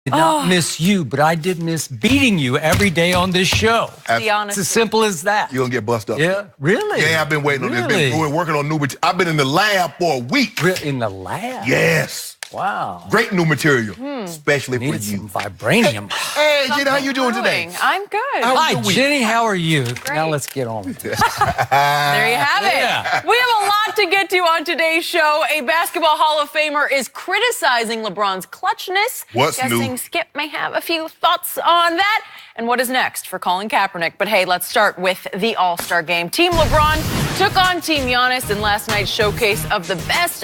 did not miss you, but I did miss beating you every day on this show. Be honest. It's as simple as that. You're going to get bust up. Yeah, really? Yeah, I've been waiting on this. Been working on new material. I've been in the lab for a week. In the lab? Yes. Wow. Great new material, especially Needed for you. some vibranium. Hey, Jenny, how you doing today? I'm good. Hi, Jenny. How are you? Now let's get on with this. There you have it. Yeah. We have a lot to get to on today's show. A basketball Hall of Famer is criticizing LeBron's clutchness. What's new? Guessing Skip may have a few thoughts on that. And what is next for Colin Kaepernick? But hey, let's start with the All-Star game. Team LeBron took on Team Giannis in last night's showcase of the best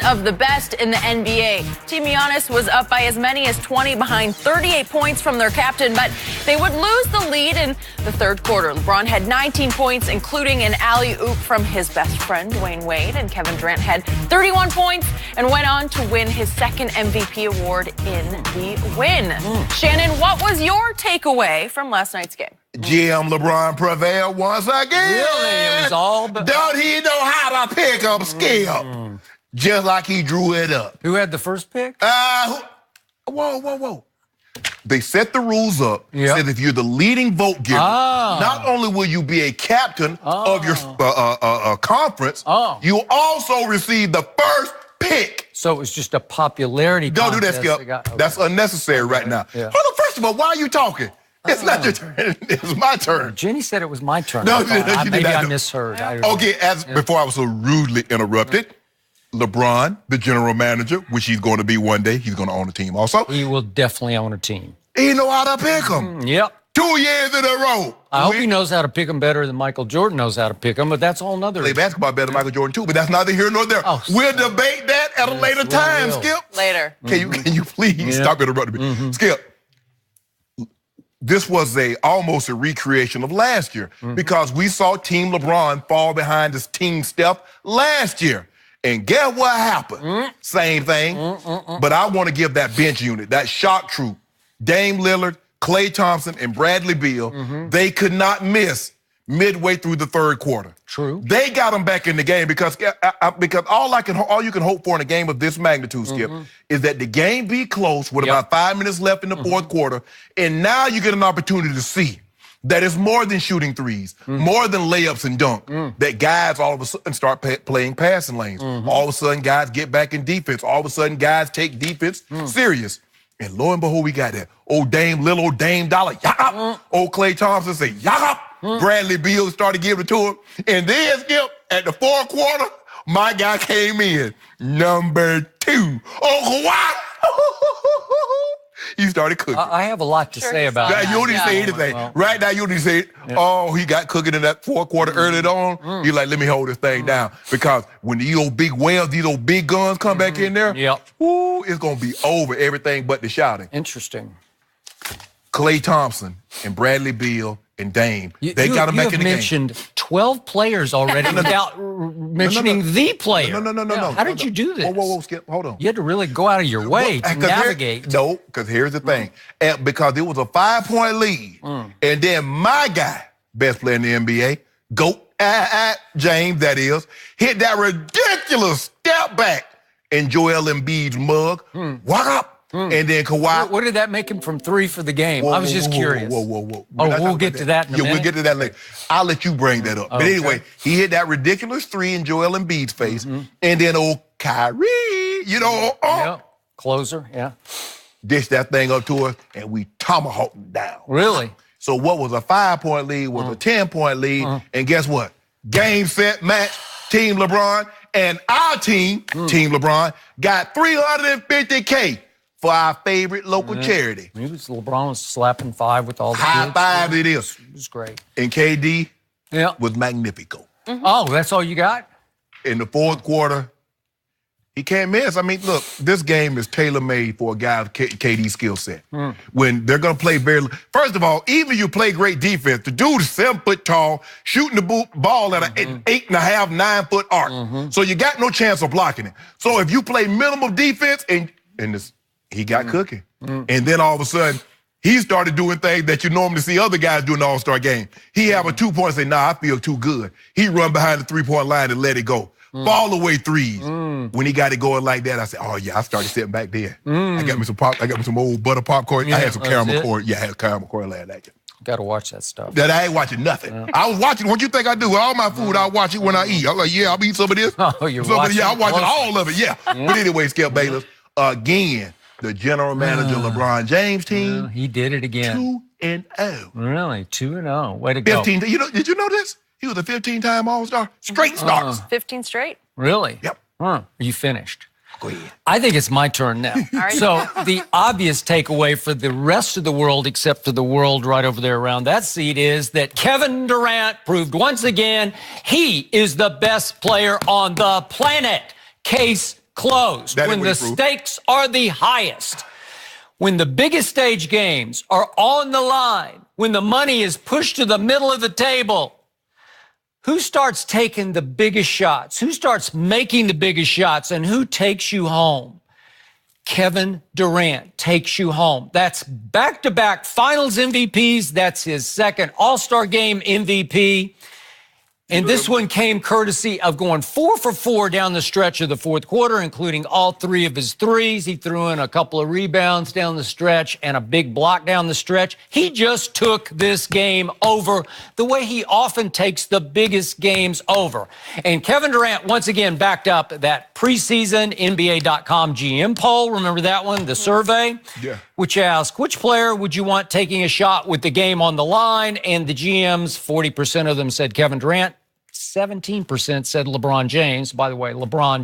in the NBA. Team Giannis was up by as many as 20 behind 38 points from their captain, but they would lose the lead in the third quarter. LeBron had 19 points, including an alley-oop from his best friend, Dwayne Wade, and Kevin Durant had 31 points and went on to win his second MVP award in the win. Shannon, what was your takeaway from last night's game? GM LeBron prevailed once again. Really? It was all but... Don't he know how to pick up skill? Just like he drew it up. Who had the first pick? Whoa. They set the rules up. Said if you're the leading vote getter, not only will you be a captain of your conference, you also receive the first pick. So it was just a popularity Don't contest. do that, Skip. That's unnecessary right now. Yeah. Hold on, first of all, why are you talking? It's not your turn. It's my turn. Jenny said it was my turn. No, Maybe I misheard. Okay, before I was so rudely interrupted, LeBron, the general manager, which he's going to be one day, he's going to own a team also. He will definitely own a team. He know how to pick them. Yep. 2 years in a row. I hope he knows how to pick them better than Michael Jordan knows how to pick them, but that's all another Play basketball better than Michael Jordan too, but that's neither here nor there. We'll debate that at a later time, Skip. Later. Can you please stop interrupting me? Skip. This was almost a recreation of last year because we saw Team LeBron fall behind his Team Steph last year. And guess what happened? Same thing. But I want to give that bench unit, that shock troop, Dame Lillard, Klay Thompson, and Bradley Beal, they could not miss midway through the third quarter. True. They got them back in the game because all you can hope for in a game of this magnitude, Skip, is that the game be close with about 5 minutes left in the fourth quarter, and now you get an opportunity to see that it's more than shooting threes, more than layups and dunk, that guys all of a sudden start playing passing lanes. All of a sudden, guys get back in defense. All of a sudden, guys take defense serious. And lo and behold, we got that. Old Dame Lil, old Dame Dollar, yap. Old Klay Thompson say, yap. Bradley Beal started giving it to him. And then, Skip, at the fourth quarter, my guy came in, number 2. Oh, what? He started cooking. I have a lot to say about that. it. You didn't say anything. Right now, you didn't say it. Oh, he got cooking in that fourth quarter early on. He's like, let me hold this thing down. Because when these old big whales, these old big guns come back in there, ooh, it's going to be over everything but the shouting. Interesting. Klay Thompson and Bradley Beal and Dame, they got him back in the game. You mentioned 12 players already without mentioning the player. No. How did you do this? Whoa, Skip, hold on. You had to really go out of your way to navigate. No, because here's the thing. Because it was a 5-point lead, and then my guy, best player in the NBA, GOAT, James, that is, hit that ridiculous step back in Joel Embiid's mug. Walk up. And then Kawhi. What did that make him from 3 for the game? I was just curious. Whoa. We'll get to that in a minute. We'll get to that later. I'll let you bring that up. But anyway, he hit that ridiculous 3 in Joel Embiid's face. And then old Kyrie, closer, dished that thing up to us, and we tomahawked him down. Really? So what was a 5-point lead was a 10-point lead. And guess what? Game, set, match, Team LeBron. And our team, Team LeBron, got $350K. For our favorite local charity. LeBron was slapping 5 with all the High kids. five it is. It was great. And KD was magnifico. Oh, that's all you got? In the fourth quarter, he can't miss. I mean, look, this game is tailor-made for a guy of KD's skill set. When they're going to play first of all, even if you play great defense, the dude is 7 foot tall, shooting the ball at an 8.5, 9 foot arc. So you got no chance of blocking it. So if you play minimal defense he got cooking. And then all of a sudden, he started doing things that you normally see other guys do in the All-Star game. He have a 2-point, say, nah, I feel too good. He run behind the 3-point line and let it go. fall away threes. When he got it going like that, I said, "Oh yeah," I started sitting back there. I got me some old butter popcorn. Yeah, I had some caramel it. corn. Yeah, I had caramel corn last night. Got to watch that stuff. That I ain't watching nothing. I was watching. What you think I do with all my food? I watch it when I eat. I'm like, yeah, I'll eat some of this. Oh, you're watching. Yeah, I'm watching all of it. Yeah. But anyway, Skip Bayless, again, the general manager LeBron James team. He did it again. 2-0. Really, 2-0. Way to go. 15. Did you know this? He was a 15-time All-Star. Straight starts. 15 straight. Really? Yep. Are you finished? Go ahead. I think it's my turn now. right. So the obvious takeaway for the rest of the world, except for the world right over there around that seat, is that Kevin Durant proved once again he is the best player on the planet. Case closed. When the stakes are the highest, when the biggest stage games are on the line, when the money is pushed to the middle of the table, who starts taking the biggest shots? Who starts making the biggest shots? And who takes you home? Kevin Durant takes you home. That's back-to-back finals MVPs. That's his second All-Star Game MVP. And this one came courtesy of going 4 for 4 down the stretch of the fourth quarter, including all 3 of his threes. He threw in a couple of rebounds down the stretch and a big block down the stretch. He just took this game over the way he often takes the biggest games over. And Kevin Durant once again backed up that preseason NBA.com GM poll. Remember that one, the survey? Yeah. Which asked, which player would you want taking a shot with the game on the line? And the GMs, 40% of them said Kevin Durant. 17% said LeBron James. By the way, LeBron,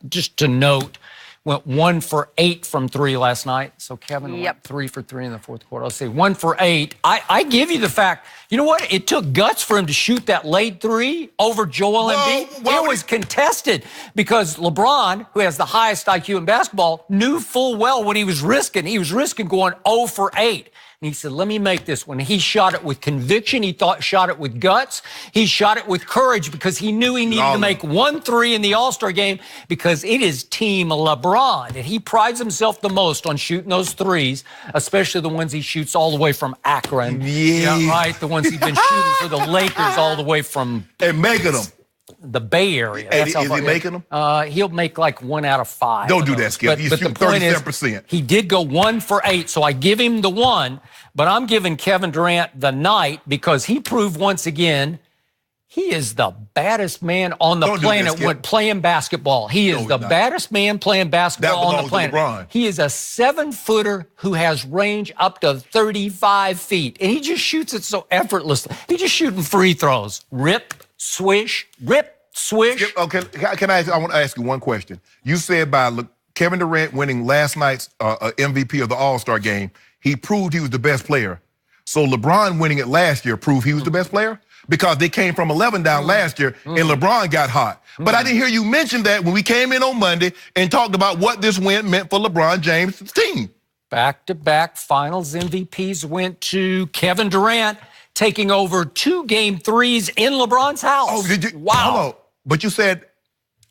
just to note, went 1 for 8 from 3 last night. So Kevin went 3 for 3 in the fourth quarter. Let's see, 1 for 8. I give you the fact, you know what? It took guts for him to shoot that late 3 over Joel Embiid. It was contested because LeBron, who has the highest IQ in basketball, knew full well what he was risking. He was risking going 0 for 8. And he said, let me make this one. He shot it with conviction. He shot it with guts. He shot it with courage because he knew he needed to make 1 3 in the All-Star game because it is Team LeBron. And he prides himself the most on shooting those threes, especially the ones he shoots all the way from Akron. Yeah, right? The ones he's been shooting for the Lakers all the way from... And making them. The Bay Area. Is he making them? He'll make like 1 out of 5. Don't do that, Skip. He's shooting 37%. He did go 1 for 8, so I give him the 1, but I'm giving Kevin Durant the night because he proved once again he is the baddest man on the planet when playing basketball. He is the baddest man playing basketball on the planet. He is a 7-footer who has range up to 35 feet, and he just shoots it so effortlessly. He's just shooting free throws. Rip, swish, rip, swish. Okay, I want to ask you one question. You said by Kevin Durant winning last night's MVP of the All-Star game, he proved he was the best player. So LeBron winning it last year proved he was the best player? Because they came from 11 down last year and LeBron got hot. But I didn't hear you mention that when we came in on Monday and talked about what this win meant for LeBron James' team. Back-to-back finals MVPs went to Kevin Durant, taking over 2 game 3s in LeBron's house. Oh, did you? Wow. Hello. But you said,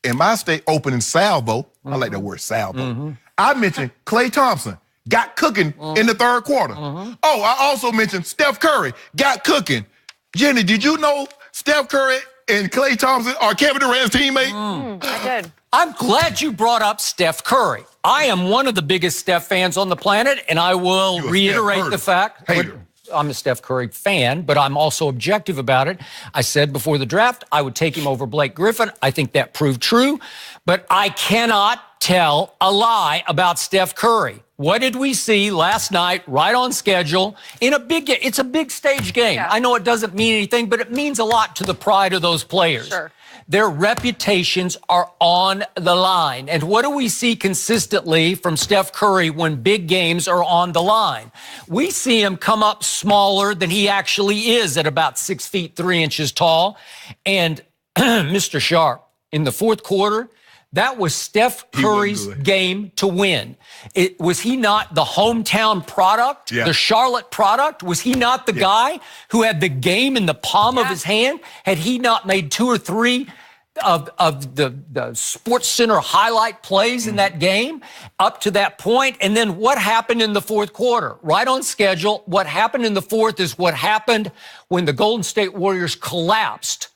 in my state, opening salvo. I like that word, salvo. I mentioned Klay Thompson got cooking in the third quarter. Oh, I also mentioned Steph Curry got cooking. Jenny, did you know Steph Curry and Klay Thompson are Kevin Durant's teammates? I did. I'm glad you brought up Steph Curry. I am one of the biggest Steph fans on the planet, and I will reiterate the fact. I'm a Steph Curry fan, but I'm also objective about it. I said before the draft I would take him over Blake Griffin. I think that proved true, but I cannot tell a lie about Steph Curry. What did we see last night, right on schedule, in a big game? It's a big stage game. Yeah. I know it doesn't mean anything, but it means a lot to the pride of those players. Sure. Their reputations are on the line. And what do we see consistently from Steph Curry when big games are on the line? We see him come up smaller than he actually is at about 6 feet 3 inches tall. And Mr. Sharpe, in the fourth quarter, that was Steph Curry's game to win. Was he not the hometown product, the Charlotte product? Was he not the guy who had the game in the palm of his hand? Had he not made 2 or 3 of the Sports Center highlight plays in that game up to that point? And then what happened in the fourth quarter? Right on schedule. What happened in the fourth is what happened when the Golden State Warriors collapsed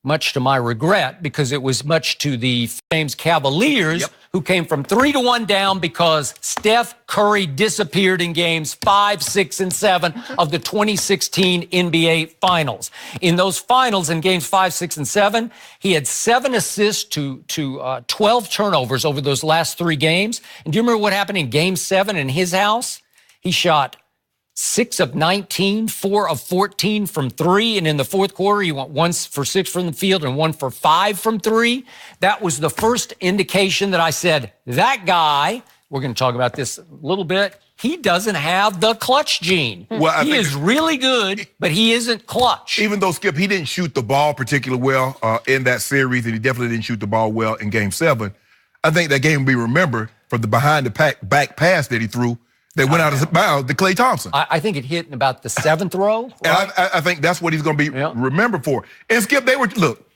much to my regret, because it was much to the James Cavaliers, who came from 3-1 down because Steph Curry disappeared in games 5, 6, and 7 of the 2016 NBA Finals. In those finals, in games 5, 6, and 7, he had 7 assists to 12 turnovers over those last 3 games. And do you remember what happened in game 7 in his house? He shot 6 of 19, 4 of 14 from 3. And in the fourth quarter, he went 1 for 6 from the field and 1 for 5 from 3. That was the first indication that I said, that guy, we're going to talk about this a little bit, he doesn't have the clutch gene. Well, he is really good, but he isn't clutch. Even though, Skip, he didn't shoot the ball particularly well in that series, and he definitely didn't shoot the ball well in Game 7, I think that game will be remembered for the behind-the-back pass that he threw that went out of bounds to Klay Thompson. I think it hit in about the 7th row. Right? And I think that's what he's going to be remembered for. And Skip, look,